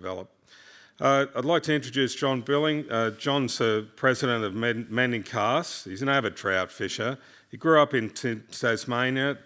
develop. I'd like to introduce John Billings. John's the president of Mending Casts. He's an avid trout fisher. He grew up in Tasmania,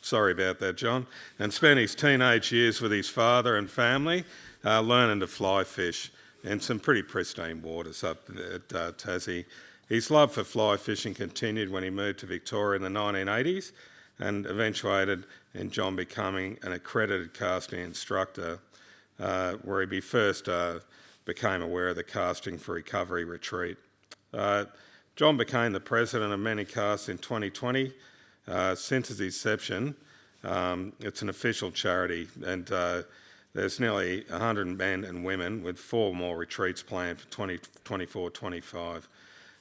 sorry about that, John, and spent his teenage years with his father and family learning to fly fish in some pretty pristine waters up at Tassie. His love for fly fishing continued when he moved to Victoria in the 1980s and eventuated in John becoming an accredited casting instructor, where he first became aware of the Casting for Recovery retreat. John became the president of Mending Casts in 2020. Since its inception, it's an official charity, and there's nearly 100 men and women with 4 more retreats planned for 2024-25.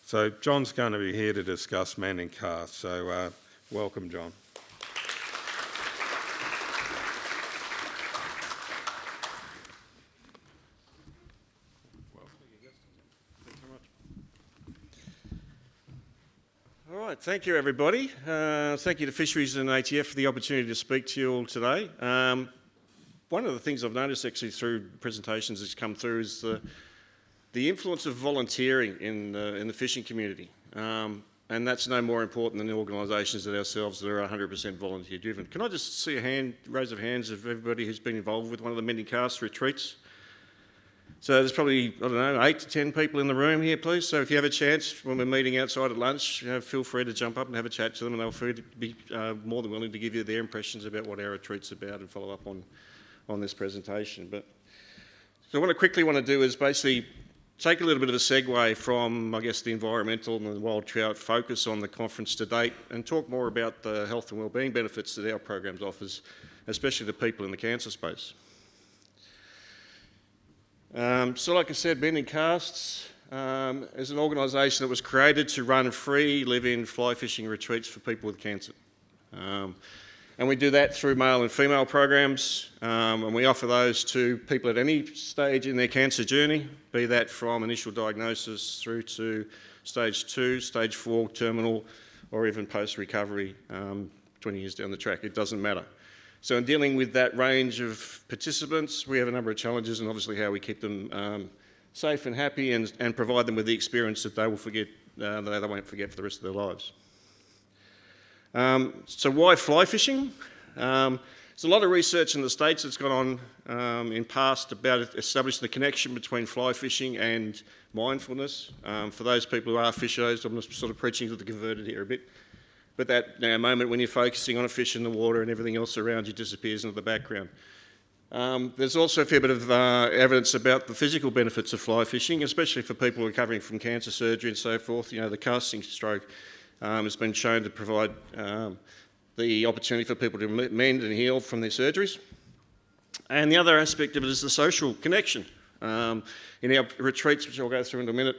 So John's going to be here to discuss Mending Casts. So welcome, John. All right, thank you everybody. Thank you to Fisheries and ATF for the opportunity to speak to you all today. One of the things I've noticed actually through presentations that's come through is the influence of volunteering in the fishing community. And that's no more important than the organisations that ourselves that are 100% volunteer driven. Can I just see a raise of hands of everybody who's been involved with one of the Mending Casts retreats? So there's probably, I don't know, 8 to 10 people in the room here, please. So if you have a chance when we're meeting outside at lunch, feel free to jump up and have a chat to them, and they'll be more than willing to give you their impressions about what our retreat's about and follow up on this presentation. But so what I quickly want to do is basically take a little bit of a segue from, I guess, the environmental and the wild trout focus on the conference to date and talk more about the health and wellbeing benefits that our programs offers, especially to people in the cancer space. So like I said, Mending Casts is an organisation that was created to run free live-in fly fishing retreats for people with cancer. And we do that through male and female programs, and we offer those to people at any stage in their cancer journey, be that from initial diagnosis through to stage 2, stage 4, terminal, or even post-recovery 20 years down the track. It doesn't matter. So in dealing with that range of participants, we have a number of challenges, and obviously how we keep them safe and happy and provide them with the experience that they will forget, that they won't forget for the rest of their lives. So why fly fishing? There's a lot of research in the States that's gone on in past about establishing the connection between fly fishing and mindfulness. For those people who are fishers, I'm just sort of preaching to the converted here a bit. But that moment when you're focusing on a fish in the water and everything else around you disappears into the background. There's also a fair bit of evidence about the physical benefits of fly fishing, especially for people recovering from cancer surgery and so forth. You know, the casting stroke has been shown to provide the opportunity for people to mend and heal from their surgeries. And the other aspect of it is the social connection. In our retreats, which I'll go through in a minute,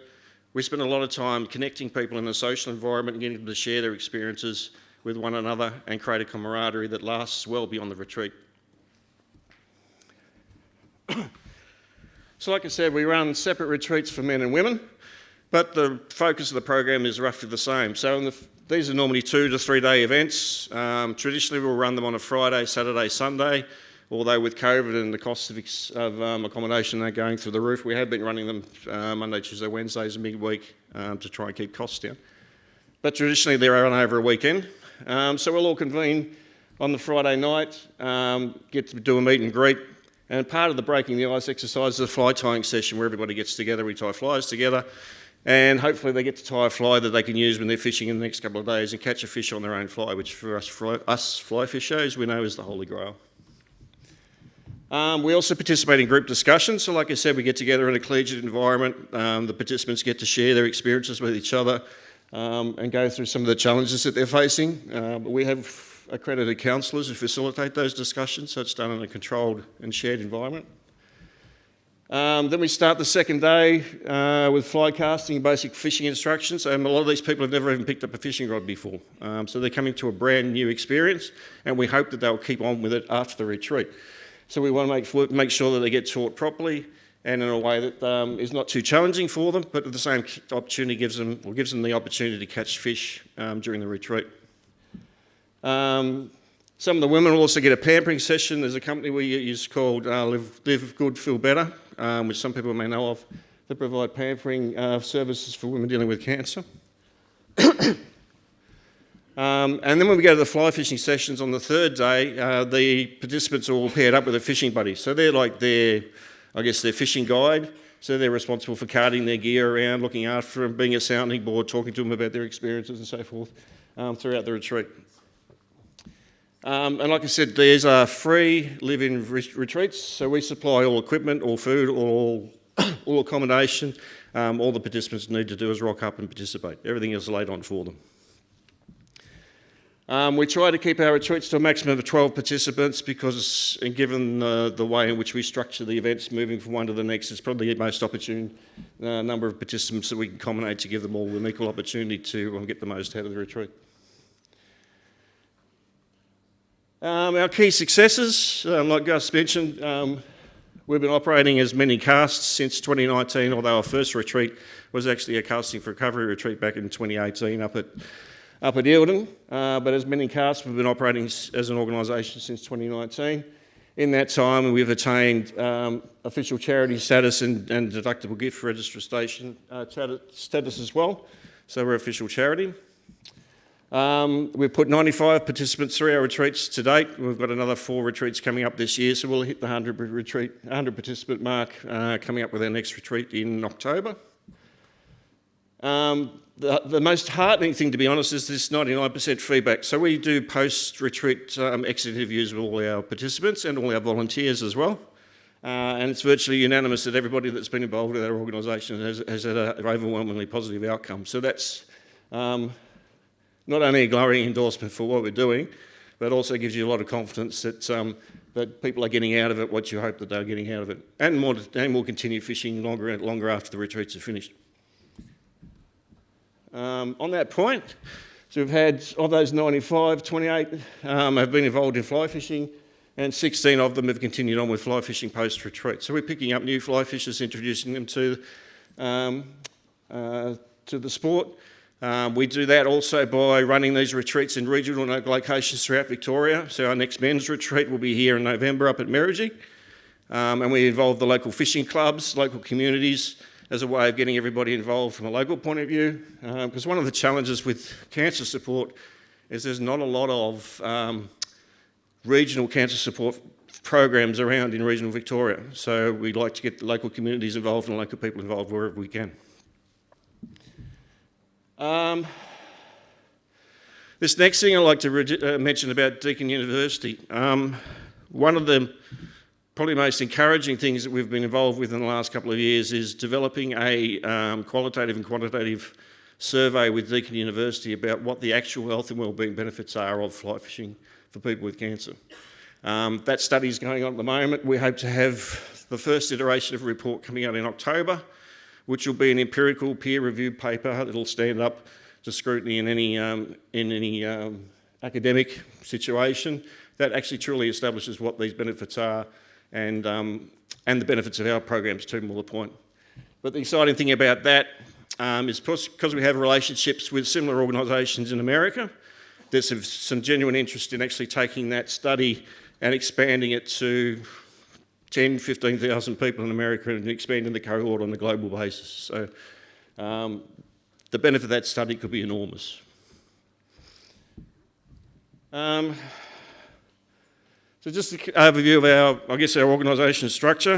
we spend a lot of time connecting people in a social environment and getting them to share their experiences with one another and create a camaraderie that lasts well beyond the retreat. So like I said, we run separate retreats for men and women, but the focus of the program is roughly the same. So these are normally 2 to 3 day events. Traditionally, we'll run them on a Friday, Saturday, Sunday. Although with COVID and the cost of accommodation they're going through the roof, we have been running them Monday, Tuesday, Wednesdays and midweek to try and keep costs down. But traditionally they're run over a weekend. So we'll all convene on the Friday night, get to do a meet and greet, and part of the breaking the ice exercise is a fly tying session where everybody gets together, we tie flies together, and hopefully they get to tie a fly that they can use when they're fishing in the next couple of days and catch a fish on their own fly, which for us fly fishers we know is the holy grail. We also participate in group discussions. So like I said, we get together in a collegiate environment. The participants get to share their experiences with each other and go through some of the challenges that they're facing. We have accredited counsellors who facilitate those discussions, so it's done in a controlled and shared environment. Then we start the second day with fly casting and basic fishing instructions. A lot of these people have never even picked up a fishing rod before. So they're coming to a brand new experience, and we hope that they'll keep on with it after the retreat. So we want to make sure that they get taught properly and in a way that is not too challenging for them, but at the same opportunity gives them the opportunity to catch fish during the retreat. Some of the women will also get a pampering session. There's a company we use called Live Good, Feel Better. which some people may know of, that provide pampering services for women dealing with cancer. And then when we go to the fly fishing sessions on the third day, the participants are all paired up with a fishing buddy. So they're like their fishing guide. So they're responsible for carting their gear around, looking after them, being a sounding board, talking to them about their experiences and so forth throughout the retreat. And like I said, these are free live-in retreats. So we supply all equipment, all food, all accommodation. All the participants need to do is rock up and participate. Everything is laid on for them. We try to keep our retreats to a maximum of 12 participants because, and given the way in which we structure the events, moving from one to the next is probably the most opportune number of participants that we can accommodate to give them all an equal opportunity to get the most out of the retreat. Our key successes, like Gus mentioned, we've been operating as Mending Casts since 2019, although our first retreat was actually a casting for recovery retreat back in 2018 up at Eildon. But as Mending Casts, we've been operating as an organisation since 2019. In that time, we've attained official charity status and deductible gift registration status as well. So we're official charity. We've put 95 participants through our retreats to date. We've got another 4 retreats coming up this year, so we'll hit the 100 participant mark coming up with our next retreat in October. The most heartening thing, to be honest, is this 99% feedback. So we do post-retreat exit interviews with all our participants and all our volunteers as well. And it's virtually unanimous that everybody that's been involved with our organisation has had an overwhelmingly positive outcome. So that's not only a glowing endorsement for what we're doing, but also gives you a lot of confidence that people are getting out of it what you hope that they're getting out of it. And we'll continue fishing longer and longer after the retreats are finished. On that point, so we've had, of those 95, 28 have been involved in fly fishing, and 16 of them have continued on with fly fishing post-retreat. So we're picking up new fly fishers, introducing them to the sport. We do that also by running these retreats in regional locations throughout Victoria. So our next men's retreat will be here in November up at Merridgy. And we involve the local fishing clubs, local communities, as a way of getting everybody involved from a local point of view. Because one of the challenges with cancer support is there's not a lot of regional cancer support programs around in regional Victoria. So we'd like to get the local communities involved and local people involved wherever we can. This next thing I'd like to mention about Deakin University. One of the probably most encouraging things that we've been involved with in the last couple of years is developing a qualitative and quantitative survey with Deakin University about what the actual health and wellbeing benefits are of fly fishing for people with cancer. That study is going on at the moment. We hope to have the first iteration of a report coming out in October, which will be an empirical peer-reviewed paper that'll stand up to scrutiny in any academic situation that actually truly establishes what these benefits are and the benefits of our programs too, more the point. But the exciting thing about that is because we have relationships with similar organisations in America, there's some genuine interest in actually taking that study and expanding it to 10, 15,000 people in America and expanding the cohort on a global basis. So the benefit of that study could be enormous. So just an overview of our organisation structure.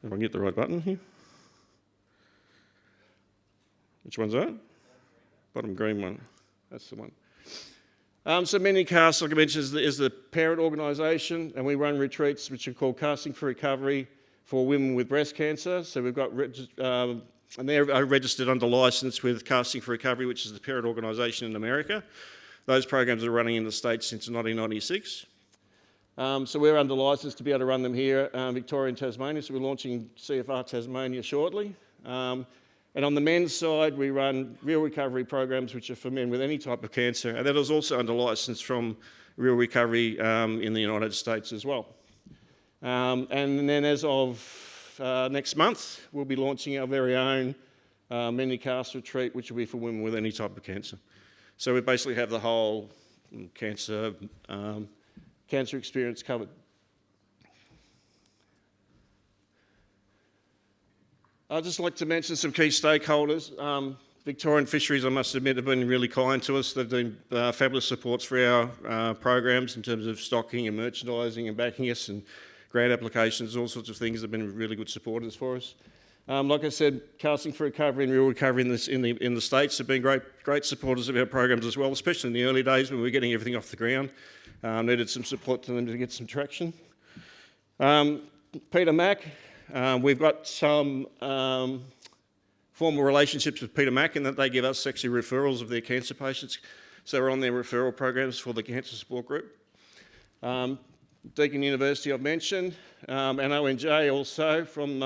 If I can get the right button here. Which one's that? Bottom green one. That's the one. So Mending Casts, like I mentioned, is the parent organisation, and we run retreats which are called Casting for Recovery for women with breast cancer. So we've got, and they're registered under licence with Casting for Recovery, which is the parent organisation in America. Those programs are running in the States since 1996. So we're under licence to be able to run them here, Victoria and Tasmania. So we're launching CFR Tasmania shortly. And on the men's side, we run real recovery programs, which are for men with any type of cancer. And that is also under licence from Real Recovery in the United States as well. And then as of next month, we'll be launching our very own Mending Casts retreat, which will be for women with any type of cancer. So we basically have the whole cancer experience covered. I'd just like to mention some key stakeholders. Victorian Fisheries, I must admit, have been really kind to us. They've been fabulous supports for our programs in terms of stocking and merchandising and backing us and grant applications, all sorts of things. They've been really good supporters for us. Like I said, Casting for Recovery and Real Recovery in the States have been great supporters of our programs as well, especially in the early days when we were getting everything off the ground. Needed some support to them to get some traction. Peter Mack, we've got some formal relationships with Peter Mack in that they give us actually referrals of their cancer patients. So we're on their referral programs for the Cancer Support Group. Deakin University I've mentioned, and ONJ also from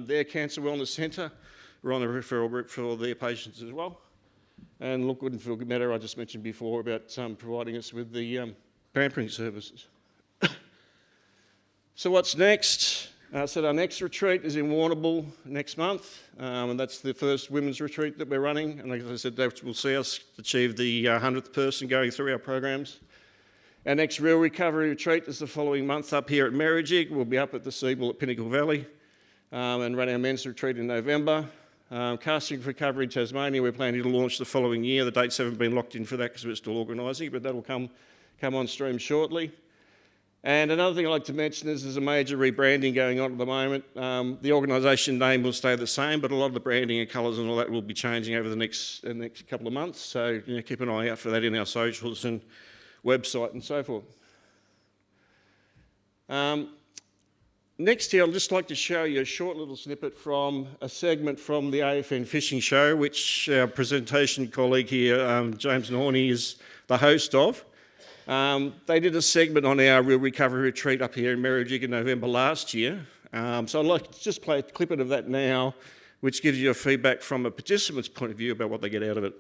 their Cancer Wellness Centre. We're on the referral group for their patients as well. And Look Good and Feel Good Matter I just mentioned before about providing us with the pampering services. So what's next? So our next retreat is in Warrnambool next month, and that's the first women's retreat that we're running. And like I said, that will see us achieve the 100th person going through our programs. Our next Real Recovery retreat is the following month up here at Merrijig. We'll be up at the Seagull at Pinnacle Valley and run our men's retreat in November. Casting for Recovery in Tasmania, we're planning to launch the following year. The dates haven't been locked in for that because we're still organising, but that'll come on stream shortly. And another thing I'd like to mention is there's a major rebranding going on at the moment. The organisation name will stay the same, but a lot of the branding and colours and all that will be changing over the next couple of months. So keep an eye out for that in our socials and website and so forth. Next here, I'd just like to show you a short little snippet from a segment from the AFN Fishing Show, which our presentation colleague here, James Norney, is the host of. They did a segment on our Real Recovery retreat up here in Merrijig in November last year. So I'd like to just play a clip of that now, which gives you a feedback from a participant's point of view about what they get out of it.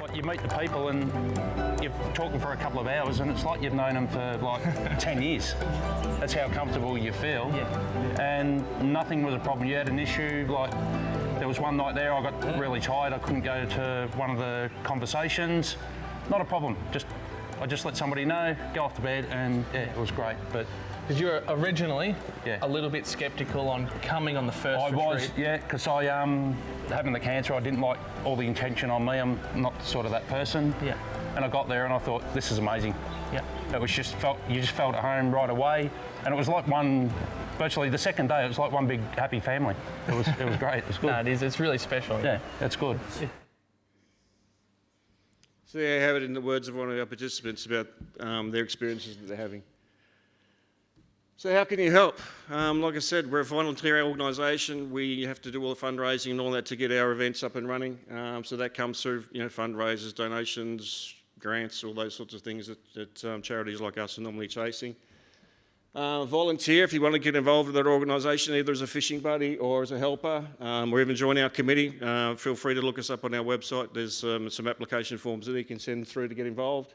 Well, you meet the people and you're talking for a couple of hours and it's like you've known them for like 10 years. That's how comfortable you feel. Yeah. And nothing was a problem. You had an issue, like there was one night there I got really tired, I couldn't go to one of the conversations. Not a problem, I just let somebody know, go off to bed, and yeah, it was great. But because you were originally a little bit sceptical on coming on the first retreat. I was, yeah, because having the cancer, I didn't like all the intention on me. I'm not sort of that person. Yeah. And I got there and I thought, this is amazing. Yeah. It was you just felt at home right away, and it was like virtually the second day, it was like one big happy family. It was great. It was good. No, it is. It's really special. Yeah, it's good. Yeah. So there you have it in the words of one of our participants about their experiences that they're having. So how can you help? Like I said, we're a volunteer organisation. We have to do all the fundraising and all that to get our events up and running. So that comes through, fundraisers, donations, grants, all those sorts of things that charities like us are normally chasing. Volunteer if you want to get involved with that organisation, either as a fishing buddy or as a helper, or even join our committee. Feel free to look us up on our website. There's some application forms that you can send through to get involved.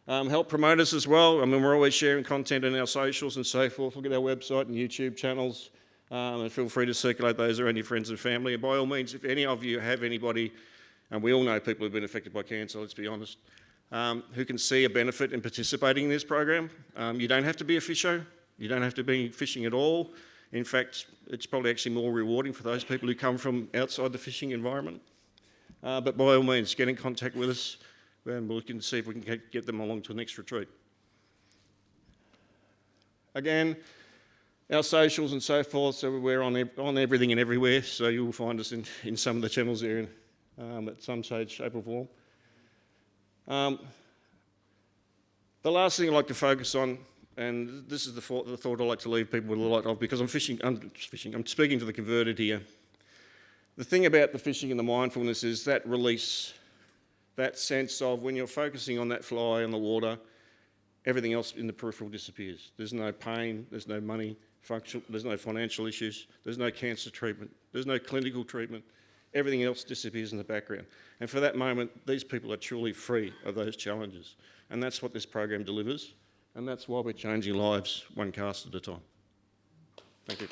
Help promote us as well. I mean, we're always sharing content on our socials and so forth. Look at our website and YouTube channels, and feel free to circulate those around your friends and family. And by all means, if any of you have anybody, and we all know people who've been affected by cancer, let's be honest, who can see a benefit in participating in this program. You don't have to be a fisher. You don't have to be fishing at all. In fact, it's probably actually more rewarding for those people who come from outside the fishing environment. But by all means, get in contact with us and we can see if we can get them along to the next retreat. Again, our socials and so forth, so we're on everything and everywhere, so you'll find us in some of the channels there at some stage, shape or form. The last thing I'd like to focus on, and this is the thought I'd like to leave people with a lot of, because I'm speaking to the converted here. The thing about the fishing and the mindfulness is that release, that sense of when you're focusing on that fly in the water, everything else in the peripheral disappears. There's no pain, there's no money, there's no financial issues, there's no cancer treatment, there's no clinical treatment. Everything else disappears in the background. And for that moment, these people are truly free of those challenges. And that's what this program delivers. And that's why we're changing lives one cast at a time. Thank you.